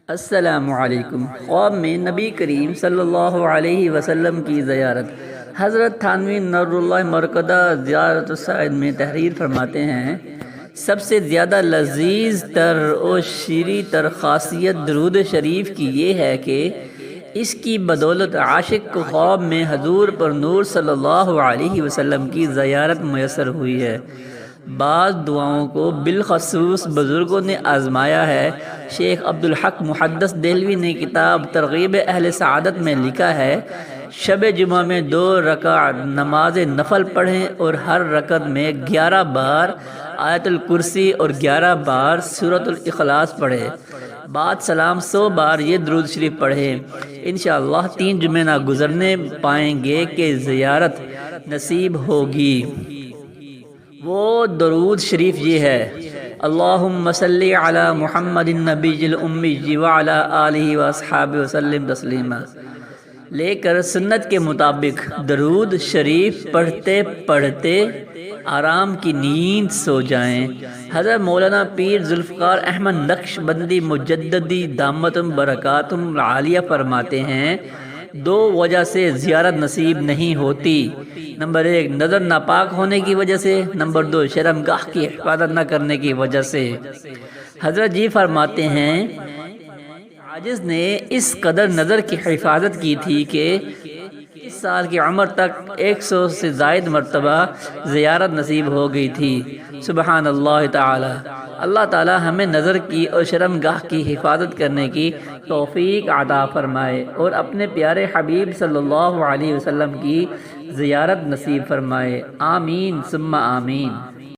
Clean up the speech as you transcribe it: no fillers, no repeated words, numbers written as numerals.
السلام علیکم۔ خواب میں نبی کریم صلی اللہ علیہ وسلم کی زیارت۔ حضرت تھانوی نور اللہ مرکزہ زیارت السعید میں تحریر فرماتے ہیں، سب سے زیادہ لذیذ تر اور شیریں تر خاصیت درود شریف کی یہ ہے کہ اس کی بدولت عاشق کو خواب میں حضور پر نور صلی اللہ علیہ وسلم کی زیارت میسر ہوئی ہے۔ بعض دعاؤں کو بالخصوص بزرگوں نے آزمایا ہے۔ شیخ عبدالحق محدث دہلوی نے کتاب ترغیب اہل سعادت میں لکھا ہے، شب جمعہ میں 2 رکعت نماز نفل پڑھیں اور ہر رکعت میں 11 بار آیت الکرسی اور 11 بار سورۃ الاخلاص پڑھیں۔ بعد سلام 100 بار یہ درود شریف پڑھیں۔ انشاءاللہ 3 جمعے نہ گزرنے پائیں گے کہ زیارت نصیب ہوگی۔ وہ درود شریف یہ ہے، اللہم صلی علی محمد النبی الامی وعلی آلہ واصحابہ وسلم تسلیما۔ لے کر سنت کے مطابق درود شریف پڑھتے پڑھتے آرام کی نیند سو جائیں۔ حضرت مولانا پیر ذوالفقار احمد نقشبندی مجددی دامتم برکاتہم العالیہ فرماتے ہیں، 2 وجہ سے زیارت نصیب نہیں ہوتی۔ نمبر 1 نظر ناپاک ہونے کی وجہ سے، نمبر 2 شرمگاہ کی حفاظت نہ کرنے کی وجہ سے۔ حضرت جی فرماتے ہیں، عاجز نے اس قدر نظر کی حفاظت کی تھی کہ 30 سال کی عمر تک 100 سے زائد مرتبہ زیارت نصیب ہو گئی تھی۔ سبحان اللہ تعالی۔ اللہ تعالی ہمیں نظر کی اور شرمگاہ کی حفاظت کرنے کی توفیق عطا فرمائے اور اپنے پیارے حبیب صلی اللہ علیہ وسلم کی زیارت نصیب فرمائے۔ آمین ثم آمین۔